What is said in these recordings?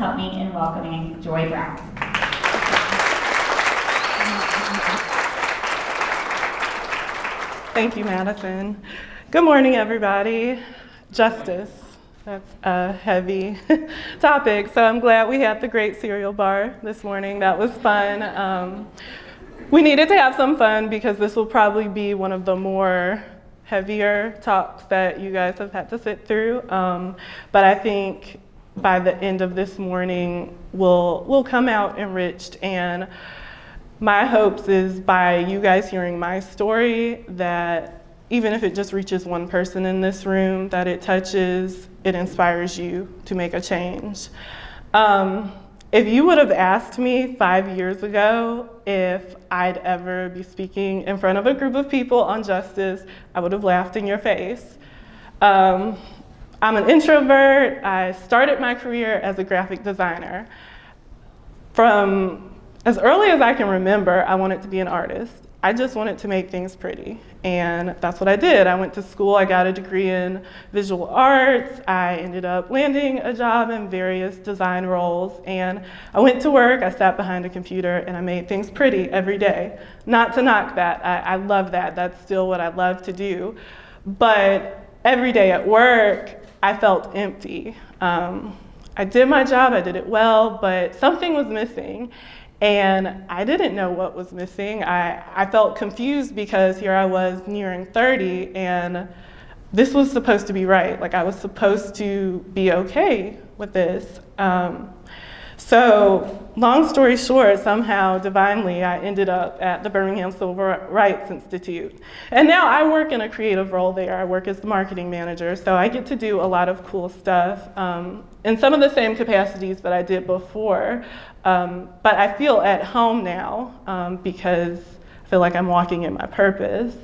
help me in welcoming Joy Brown. Thank you, Madison. Good morning, everybody. Justice, that's a heavy topic, so I'm glad we had the great cereal bar this morning. That was fun. We needed to have some fun because this will probably be one of the more heavier talks that you guys have had to sit through, but I think by the end of this morning, we'll come out enriched, and my hopes is by you guys hearing my story that even if it just reaches one person in this room that it touches, it inspires you to make a change. If you would have asked me 5 years ago if I'd ever be speaking in front of a group of people on justice, I would have laughed in your face. I'm an introvert. I started my career as a graphic designer. From as early as I can remember, I wanted to be an artist. I just wanted to make things pretty, and that's what I did. I went to school, I got a degree in visual arts. I ended up landing a job in various design roles, and I went to work, I sat behind a computer, and I made things pretty every day. Not to knock that, I love that. That's still what I love to do. But every day at work, I felt empty. I did my job, I did it well, but something was missing. And I didn't know what was missing. I felt confused because here I was nearing 30 and this was supposed to be right. Like I was supposed to be okay with this. So long story short, somehow divinely, I ended up at the Birmingham Civil Rights Institute. And now I work in a creative role there. I work as the marketing manager, so I get to do a lot of cool stuff in some of the same capacities that I did before. But I feel at home now because I feel like I'm walking in my purpose.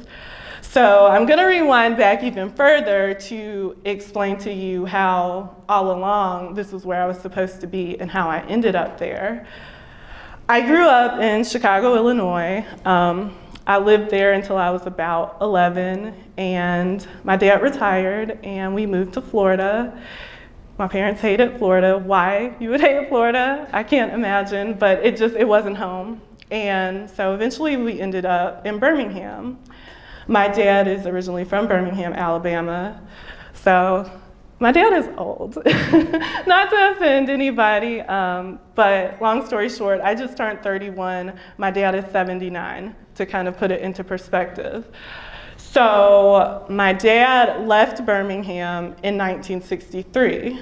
So I'm going to rewind back even further to explain to you how all along this is where I was supposed to be and how I ended up there. I grew up in Chicago, Illinois. I lived there until I was about 11, and my dad retired and we moved to Florida. My parents hated Florida. Why you would hate Florida, I can't imagine, but it wasn't home. And so eventually we ended up in Birmingham. My dad is originally from Birmingham, Alabama, so my dad is old. Not to offend anybody, but long story short, I just turned 31. My dad is 79, to kind of put it into perspective. So my dad left Birmingham in 1963.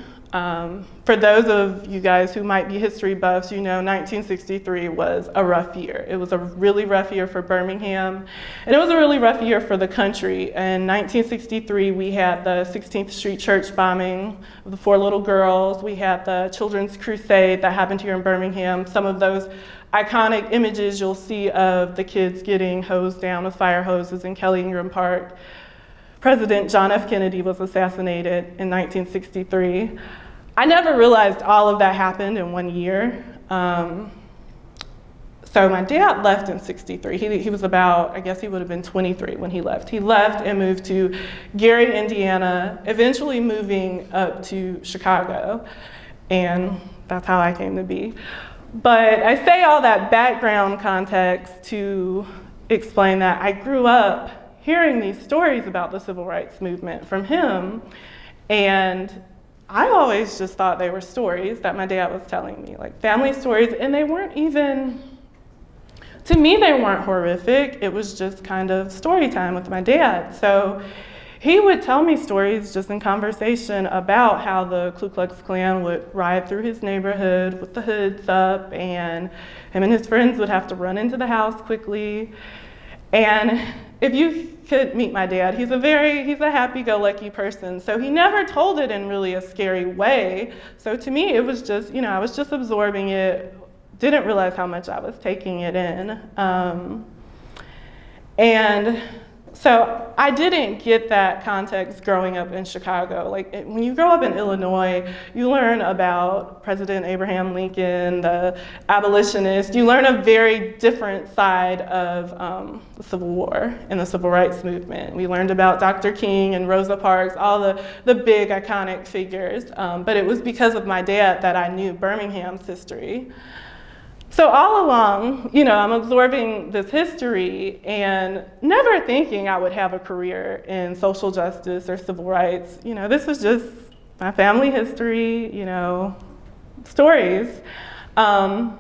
For those of you guys who might be history buffs, you know 1963 was a rough year. It was a really rough year for Birmingham, and it was a really rough year for the country. In 1963, we had the 16th Street Church bombing of the 4 little girls. We had the Children's Crusade that happened here in Birmingham. Some of those iconic images you'll see of the kids getting hosed down with fire hoses in Kelly Ingram Park. President John F. Kennedy was assassinated in 1963. I never realized all of that happened in one year. So my dad left in 63. He was about, I guess he would have been 23 when he left. He left and moved to Gary, Indiana, eventually moving up to Chicago. And that's how I came to be. But I say all that background context to explain that I grew up hearing these stories about the civil rights movement from him, and I always just thought they were stories that my dad was telling me, like family stories, and they weren't even, to me, they weren't horrific. It was just kind of story time with my dad. So he would tell me stories just in conversation about how the Ku Klux Klan would ride through his neighborhood with the hoods up, and him and his friends would have to run into the house quickly. And if you could meet my dad, he's a happy-go-lucky person. So he never told it in really a scary way. So to me, it was just, I was just absorbing it, didn't realize how much I was taking it in. And So I didn't get that context growing up in Chicago. Like when you grow up in Illinois, you learn about President Abraham Lincoln, the abolitionists. You learn a very different side of the Civil War and the Civil Rights Movement. We learned about Dr. King and Rosa Parks, all the big iconic figures. But it was because of my dad that I knew Birmingham's history. So all along, I'm absorbing this history and never thinking I would have a career in social justice or civil rights. This was just my family history, stories. I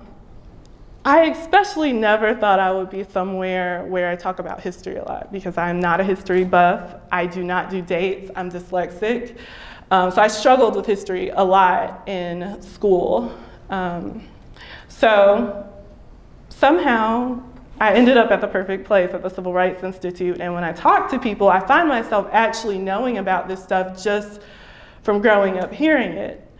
especially never thought I would be somewhere where I talk about history a lot because I'm not a history buff. I do not do dates. I'm dyslexic. So I struggled with history a lot in school. So somehow I ended up at the perfect place at the Civil Rights Institute, and when I talk to people, I find myself actually knowing about this stuff just from growing up hearing it.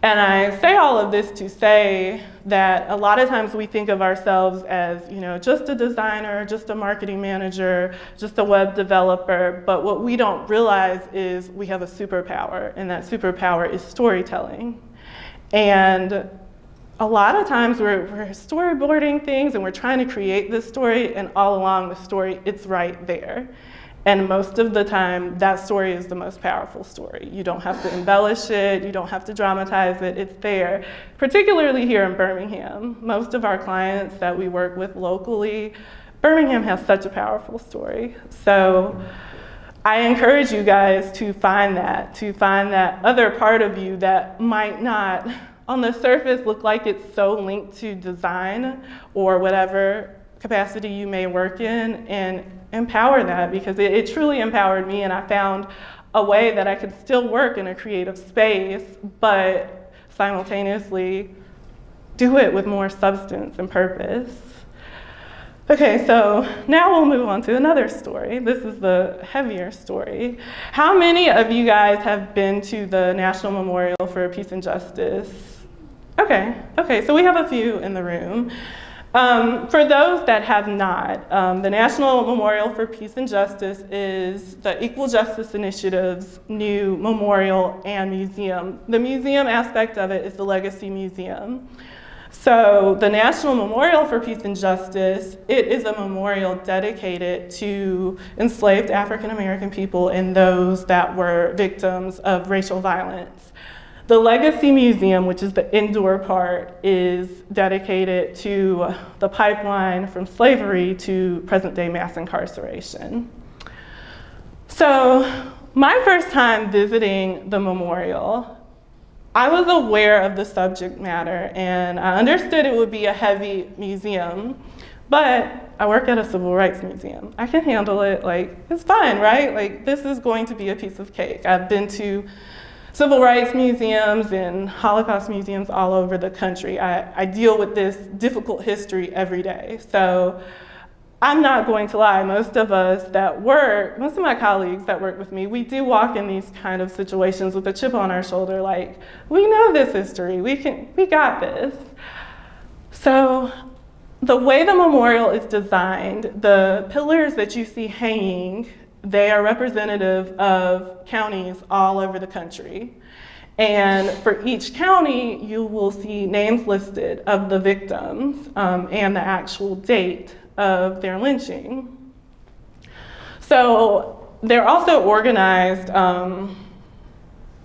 And I say all of this to say that a lot of times we think of ourselves as, just a designer, just a marketing manager, just a web developer, but what we don't realize is we have a superpower, and that superpower is storytelling. And a lot of times we're storyboarding things and we're trying to create this story, and all along the story, it's right there. And most of the time, that story is the most powerful story. You don't have to embellish it, you don't have to dramatize it, it's there. Particularly here in Birmingham, most of our clients that we work with locally, Birmingham has such a powerful story. So I encourage you guys to find that other part of you that might not on the surface look like it's so linked to design or whatever capacity you may work in, and empower that, because it truly empowered me, and I found a way that I could still work in a creative space but simultaneously do it with more substance and purpose. Okay, so now we'll move on to another story. This is the heavier story. How many of you guys have been to the National Memorial for Peace and Justice? Okay, so we have a few in the room. For those that have not, the National Memorial for Peace and Justice is the Equal Justice Initiative's new memorial and museum. The museum aspect of it is the Legacy Museum. So the National Memorial for Peace and Justice, it is a memorial dedicated to enslaved African American people and those that were victims of racial violence. The Legacy Museum, which is the indoor part, is dedicated to the pipeline from slavery to present-day mass incarceration. So my first time visiting the memorial, I was aware of the subject matter and I understood it would be a heavy museum, but I work at a civil rights museum. I can handle it, it's fine, right? This is going to be a piece of cake. I've been to civil rights museums and Holocaust museums all over the country. I deal with this difficult history every day. So I'm not going to lie, most of my colleagues that work with me, we do walk in these kind of situations with a chip on our shoulder, we know this history, we got this. So the way the memorial is designed, the pillars that you see hanging, they are representative of counties all over the country. And for each county, you will see names listed of the victims and the actual date of their lynching. So they're also organized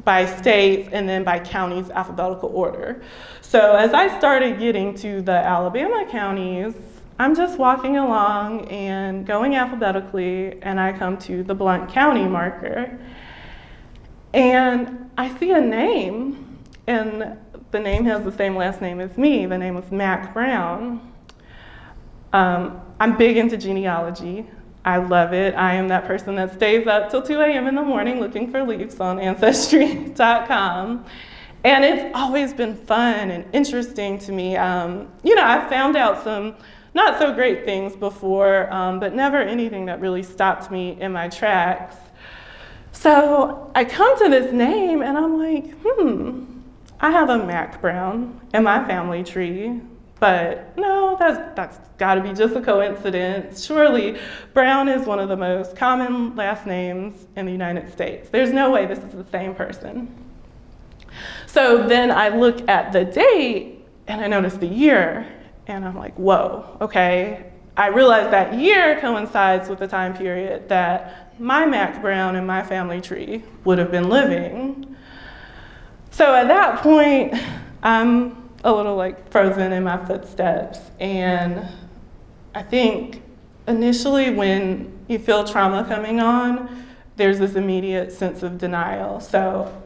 by states and then by counties alphabetical order. So as I started getting to the Alabama counties, I'm just walking along and going alphabetically, and I come to the Blount County marker. And I see a name, and the name has the same last name as me. The name was Mac Brown. I'm big into genealogy. I love it. I am that person that stays up till 2 a.m. in the morning looking for leaves on Ancestry.com. And it's always been fun and interesting to me. I've found out some not so great things before, but never anything that really stopped me in my tracks. So I come to this name and I'm like, I have a Mac Brown in my family tree, But no, that's got to be just a coincidence. Surely Brown is one of the most common last names in the United States. There's no way this is the same person. So then I look at the date and I notice the year and I'm like, whoa, okay. I realize that year coincides with the time period that my Mac Brown and my family tree would have been living. So at that point, I'm a little like frozen in my footsteps. And I think initially when you feel trauma coming on, there's this immediate sense of denial. So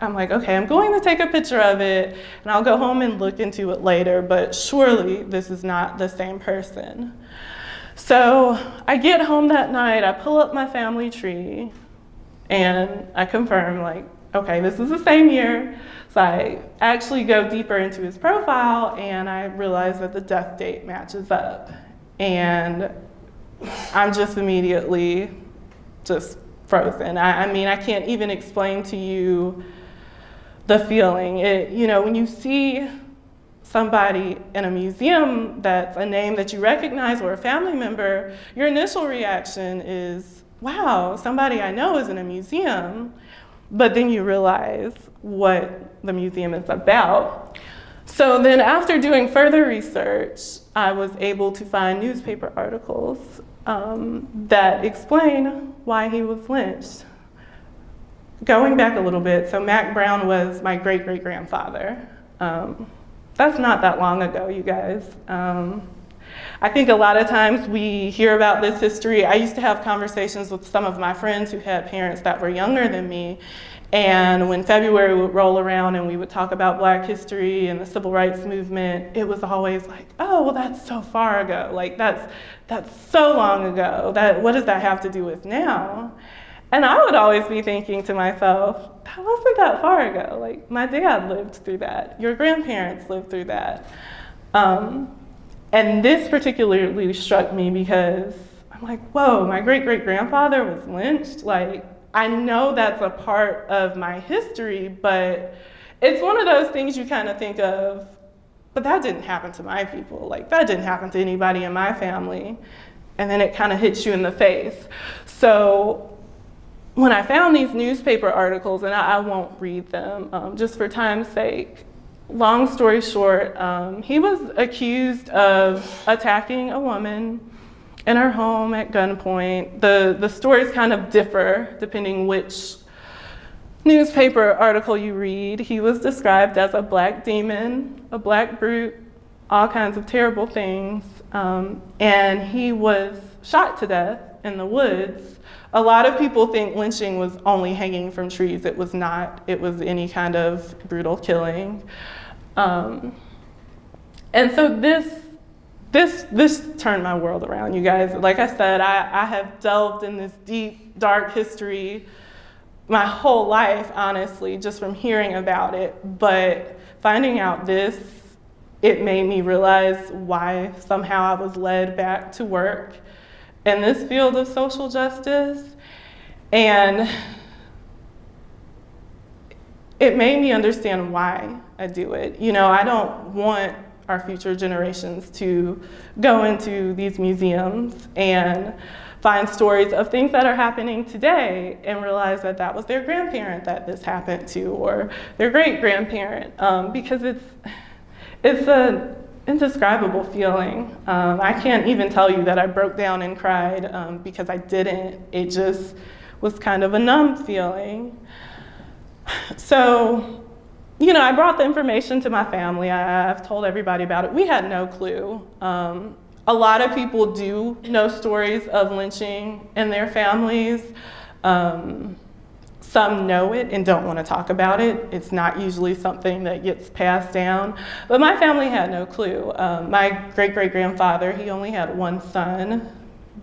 I'm like, okay, I'm going to take a picture of it and I'll go home and look into it later, but surely this is not the same person. So I get home that night, I pull up my family tree and I confirm like, okay, this is the same year. So I actually go deeper into his profile and I realize that the death date matches up. And I'm just immediately just frozen. I mean, I can't even explain to you the feeling. When you see somebody in a museum that's a name that you recognize or a family member, your initial reaction is, wow, somebody I know is in a museum. But then you realize what the museum is about. So then after doing further research, I was able to find newspaper articles that explain why he was lynched. Going back a little bit, so Mac Brown was my great-great-grandfather. That's not that long ago, you guys. I think a lot of times we hear about this history. I used to have conversations with some of my friends who had parents that were younger than me. And when February would roll around and we would talk about Black history and the Civil Rights Movement, it was always like, oh, well, that's so far ago. Like, that's so long ago. What does that have to do with now? And I would always be thinking to myself, that wasn't that far ago. Like, my dad lived through that. Your grandparents lived through that. And this particularly struck me because I'm like, whoa, my great-great-grandfather was lynched? Like, I know that's a part of my history, but it's one of those things you kind of think of, but that didn't happen to my people. Like, that didn't happen to anybody in my family. And then it kind of hits you in the face. So when I found these newspaper articles, and I won't read them just for time's sake, long story short, he was accused of attacking a woman in her home at gunpoint. The stories kind of differ depending which newspaper article you read. He was described as a black demon, a black brute, all kinds of terrible things. And he was shot to death in the woods. A lot of people think lynching was only hanging from trees. It was not. It was any kind of brutal killing. And so this turned my world around, you guys. Like I said, I have delved in this deep, dark history my whole life, honestly, just from hearing about it. But finding out this, it made me realize why somehow I was led back to work in this field of social justice. And it made me understand why I do it. I don't want our future generations to go into these museums and find stories of things that are happening today and realize that that was their grandparent that this happened to, or their great-grandparent, because it's an indescribable feeling. I can't even tell you that I broke down and cried because I didn't. It just was kind of a numb feeling. So, I brought the information to my family. I've told everybody about it. We had no clue. A lot of people do know stories of lynching in their families. Some know it and don't want to talk about it. It's not usually something that gets passed down. But my family had no clue. My great-great-grandfather, he only had one son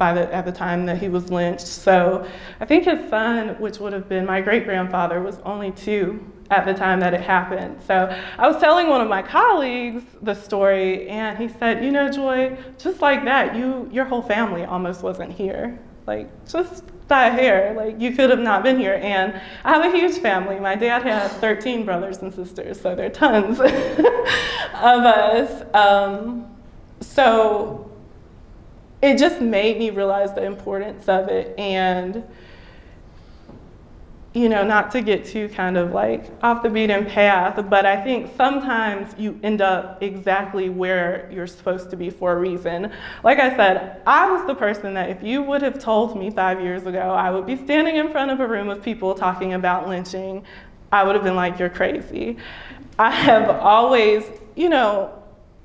at the time that he was lynched. So I think his son, which would have been my great-grandfather, was only 2 at the time that it happened. So I was telling one of my colleagues the story, and he said, Joy, just like that, your whole family almost wasn't here. Like, just dye hair. Like, you could have not been here. And I have a huge family. My dad had 13 brothers and sisters, so there are tons of us. So it just made me realize the importance of it, and not to get too kind of like off the beaten path, but I think sometimes you end up exactly where you're supposed to be for a reason. Like I said, I was the person that if you would have told me 5 years ago I would be standing in front of a room of people talking about lynching, I would have been like, you're crazy. I have always,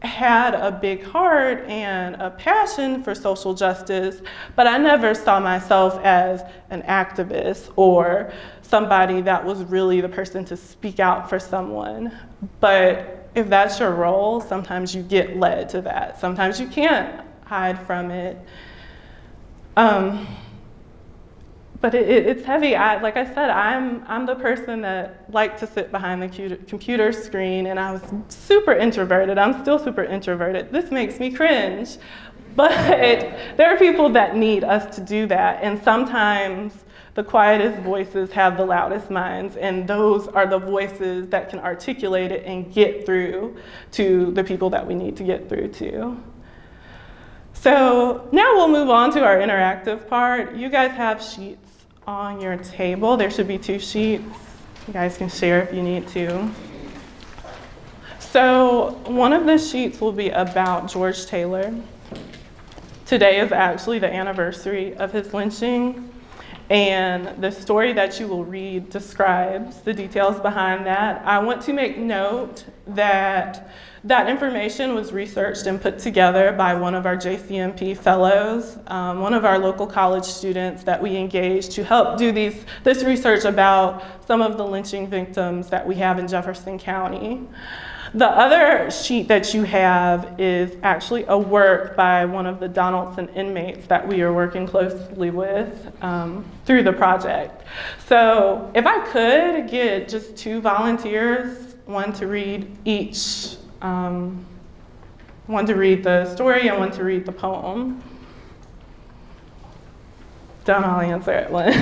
had a big heart and a passion for social justice, but I never saw myself as an activist or somebody that was really the person to speak out for someone. But if that's your role, sometimes you get led to that. Sometimes you can't hide from it. But it's heavy. Like I said, I'm the person that liked to sit behind the computer screen, and I was super introverted. I'm still super introverted. This makes me cringe. But there are people that need us to do that, and sometimes the quietest voices have the loudest minds, and those are the voices that can articulate it and get through to the people that we need to get through to. So now we'll move on to our interactive part. You guys have sheets on your table. There should be 2 sheets. You guys can share if you need to. So one of the sheets will be about George Taylor. Today is actually the anniversary of his lynching, and the story that you will read describes the details behind that. I want to make note that information was researched and put together by one of our JCMP fellows, one of our local college students that we engaged to help do this research about some of the lynching victims that we have in Jefferson County. The other sheet that you have is actually a work by one of the Donaldson inmates that we are working closely with through the project. So if I could get just 2 volunteers, one to read each, one to read the story and one to read the poem. Don't all answer at once.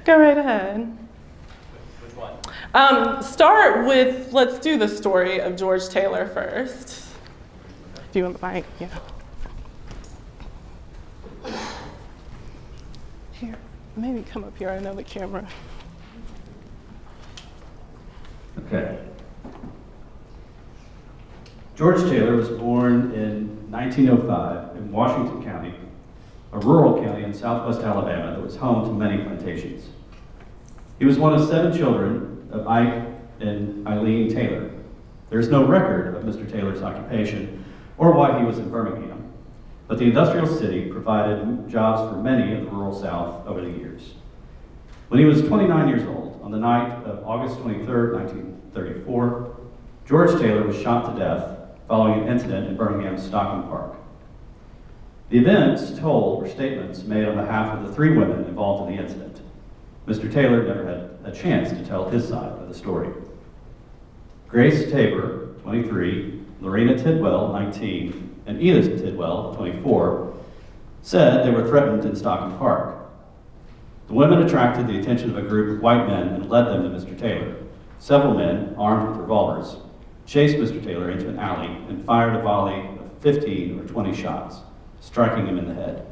Go right ahead. Start with, let's do the story of George Taylor first. Do you want the mic? Yeah. Here, maybe come up here, I know the camera. Okay. George Taylor was born in 1905 in Washington County, a rural county in southwest Alabama that was home to many plantations. He was one of 7 children of Ike and Eileen Taylor. There is no record of Mr. Taylor's occupation or why he was in Birmingham, but the industrial city provided jobs for many of the rural South over the years. When he was 29 years old, on the night of August 23, 1934, George Taylor was shot to death following an incident in Birmingham's Stockham Park. The events told were statements made on behalf of the 3 women involved in the incident. Mr. Taylor never had a chance to tell his side of the story. Grace Tabor, 23, Lorena Tidwell, 19, and Edith Tidwell, 24, said they were threatened in Stockham Park. The women attracted the attention of a group of white men and led them to Mr. Taylor. Several men, armed with revolvers, chased Mr. Taylor into an alley and fired a volley of 15 or 20 shots, striking him in the head.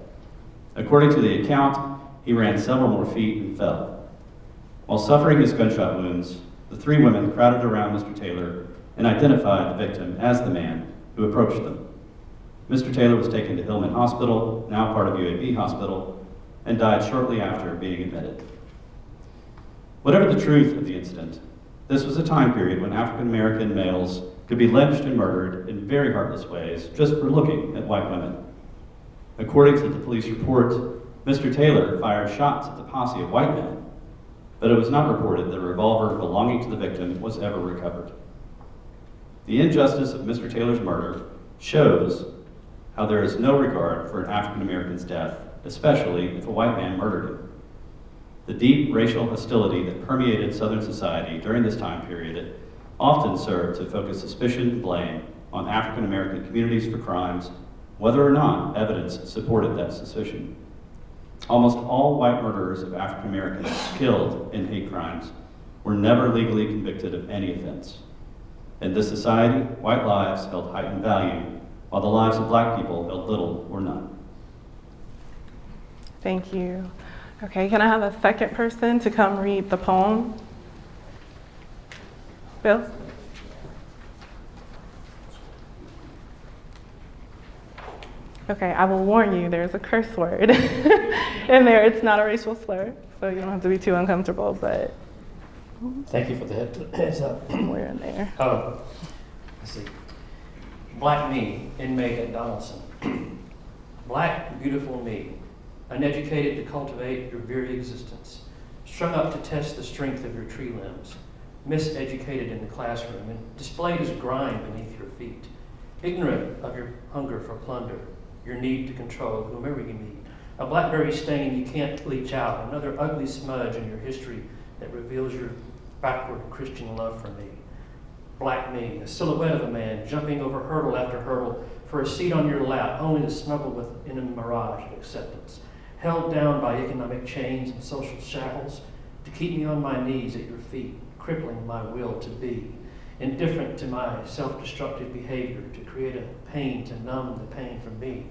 According to the account, he ran several more feet and fell. While suffering his gunshot wounds, the 3 women crowded around Mr. Taylor and identified the victim as the man who approached them. Mr. Taylor was taken to Hillman Hospital, now part of UAB Hospital, and died shortly after being admitted. Whatever the truth of the incident, this was a time period when African American males could be lynched and murdered in very heartless ways just for looking at white women. According to the police report, Mr. Taylor fired shots at the posse of white men, but it was not reported that a revolver belonging to the victim was ever recovered. The injustice of Mr. Taylor's murder shows how there is no regard for an African American's death, especially if a white man murdered him. The deep racial hostility that permeated Southern society during this time period often served to focus suspicion and blame on African American communities for crimes, whether or not evidence supported that suspicion. Almost all white murderers of African Americans killed in hate crimes were never legally convicted of any offense. In this society, white lives held heightened value, while the lives of black people held little or none. Thank you. Okay, can I have a second person to come read the poem? Bill? Okay, I will warn you, there's a curse word in there. It's not a racial slur, so you don't have to be too uncomfortable, but Thank you for the heads up. somewhere in there. Oh, let's see. Black me, inmate at Donaldson. Black, beautiful me, uneducated to cultivate your very existence, strung up to test the strength of your tree limbs, miseducated in the classroom and displayed as grime beneath your feet, ignorant of your hunger for plunder, your need to control whomever you meet, a blackberry stain you can't bleach out, another ugly smudge in your history that reveals your backward Christian love for me. Black me, a silhouette of a man jumping over hurdle after hurdle for a seat on your lap, only to snuggle within a mirage of acceptance, held down by economic chains and social shackles to keep me on my knees at your feet, crippling my will to be, indifferent to my self-destructive behavior, to create a pain to numb the pain from me.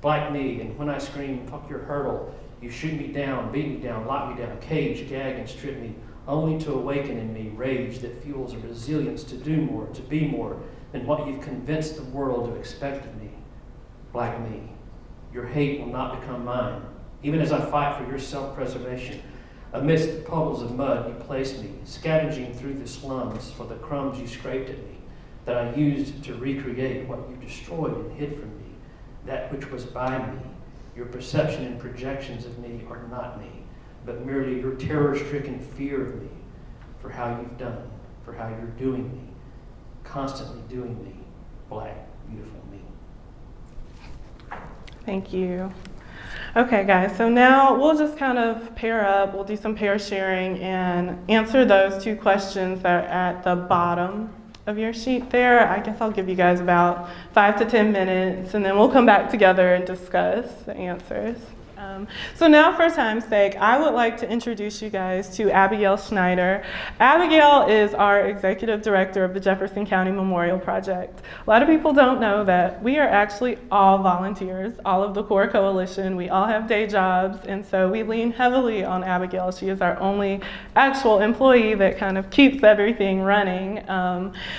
Black me, and when I scream, fuck your hurdle, you shoot me down, beat me down, lock me down, cage, gag, and strip me, only to awaken in me rage that fuels a resilience to do more, to be more than what you've convinced the world to expect of me. Black me, your hate will not become mine, even as I fight for your self-preservation. Amidst the puddles of mud you placed me, scavenging through the slums for the crumbs you scraped at me, that I used to recreate what you destroyed and hid from me, that which was by me. Your perception and projections of me are not me, but merely your terror-stricken fear of me, for how you've done, for how you're doing me, constantly doing me, black, beautiful me. Thank you. Okay, guys, so now we'll just kind of pair up. We'll do some pair sharing and answer those two questions that are at the bottom of your sheet there. I guess I'll give you guys about 5 to 10 minutes, and then we'll come back together and discuss the answers. So now, for time's sake, I would like to introduce you guys to Abigail Schneider. Abigail is our Executive Director of the Jefferson County Memorial Project. A lot of people don't know that we are actually all volunteers, all of the core coalition. We all have day jobs, and so we lean heavily on Abigail. She is our only actual employee that kind of keeps everything running.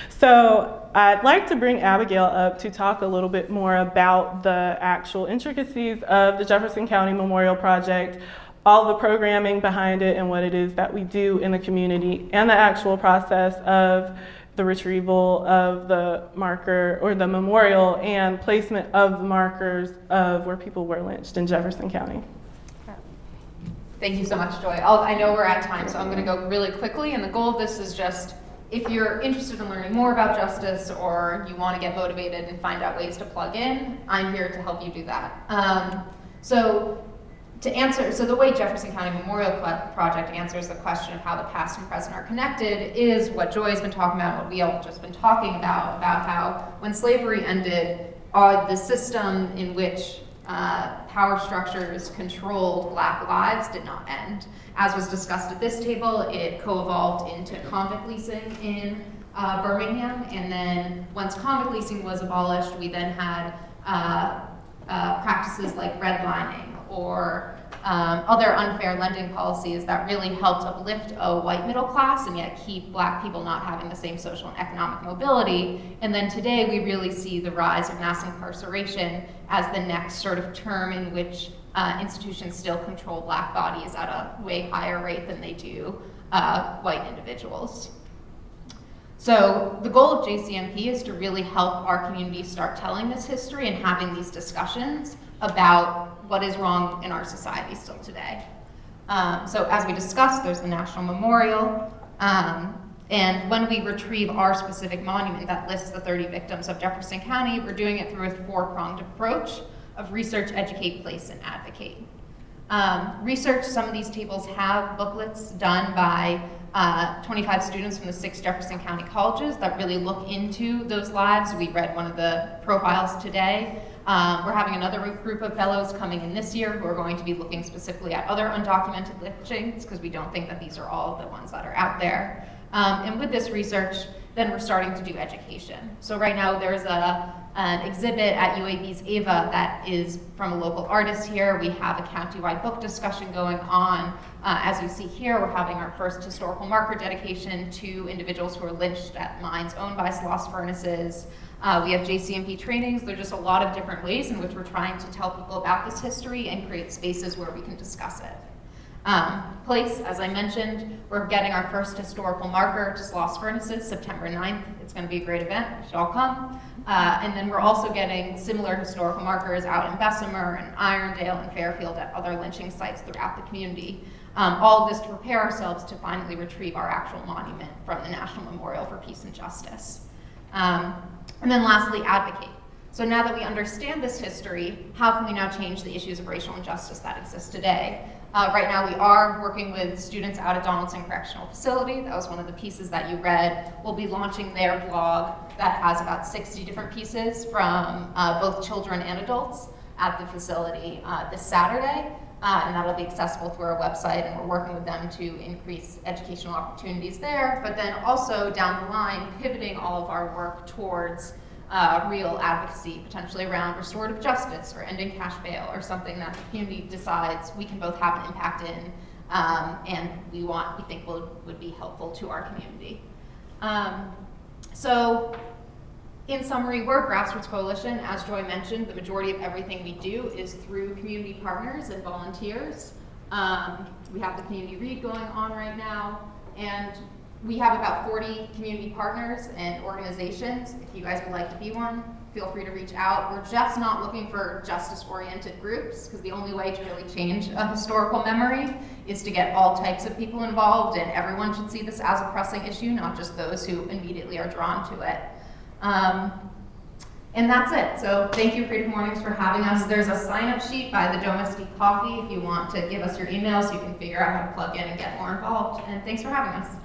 So I'd like to bring Abigail up to talk a little bit more about the actual intricacies of the Jefferson County Memorial Project, all the programming behind it and what it is that we do in the community, and the actual process of the retrieval of the marker or the memorial and placement of the markers of where people were lynched in Jefferson County. Thank you so much, Joy. I know we're at time, so I'm going to go really quickly, and the goal of this is just, if you're interested in learning more about justice or you want to get motivated and find out ways to plug in, I'm here to help you do that. So the way Jefferson County Memorial Project answers the question of how the past and present are connected is what Joy has been talking about, what we all just been talking about how when slavery ended, the system in which power structures controlled Black lives did not end. As was discussed at this table, it co-evolved into convict leasing in Birmingham, and then once convict leasing was abolished, we then had practices like redlining or other unfair lending policies that really helped uplift a white middle class and yet keep Black people not having the same social and economic mobility. And then today we really see the rise of mass incarceration as the next sort of term in which institutions still control Black bodies at a way higher rate than they do white individuals. So the goal of JCMP is to really help our community start telling this history and having these discussions about what is wrong in our society still today. So as we discussed, there's the National Memorial, and when we retrieve our specific monument that lists the 30 victims of Jefferson County, we're doing it through a 4-pronged approach of research, educate, place, and advocate. Research, some of these tables have booklets done by 25 students from the 6 Jefferson County colleges that really look into those lives. We read one of the profiles today. We're having another group of fellows coming in this year who are going to be looking specifically at other undocumented lynchings, because we don't think that these are all the ones that are out there. And with this research, then we're starting to do education. So right now there's an exhibit at UAB's AVA that is from a local artist here. We have a county-wide book discussion going on. As you see here, we're having our first historical marker dedication to individuals who were lynched at mines owned by Sloss Furnaces. We have JCMP trainings. There are just a lot of different ways in which we're trying to tell people about this history and create spaces where we can discuss it. Place, as I mentioned, we're getting our first historical marker to Sloss Furnaces, September 9th. It's going to be a great event. You should all come. And then we're also getting similar historical markers out in Bessemer and Irondale and Fairfield at other lynching sites throughout the community. All of this to prepare ourselves to finally retrieve our actual monument from the National Memorial for Peace and Justice. And then lastly, advocate. So now that we understand this history, how can we now change the issues of racial injustice that exist today? Right now we are working with students out at Donaldson Correctional Facility. That was one of the pieces that you read. We'll be launching their blog that has about 60 different pieces from both children and adults at the facility this Saturday. And that'll be accessible through our website, and we're working with them to increase educational opportunities there, but then also down the line, pivoting all of our work towards real advocacy, potentially around restorative justice or ending cash bail, or something that the community decides we can both have an impact in, and we think would be helpful to our community. So, in summary, we're a grassroots coalition. As Joy mentioned, the majority of everything we do is through community partners and volunteers. We have the community read going on right now, and we have about 40 community partners and organizations. If you guys would like to be one, feel free to reach out. We're just not looking for justice-oriented groups, because the only way to really change a historical memory is to get all types of people involved, and everyone should see this as a pressing issue, not just those who immediately are drawn to it. And that's it. So thank you, Creative Mornings, for having us. There's a sign-up sheet by the Domestic Coffee if you want to give us your email so you can figure out how to plug in and get more involved. And thanks for having us.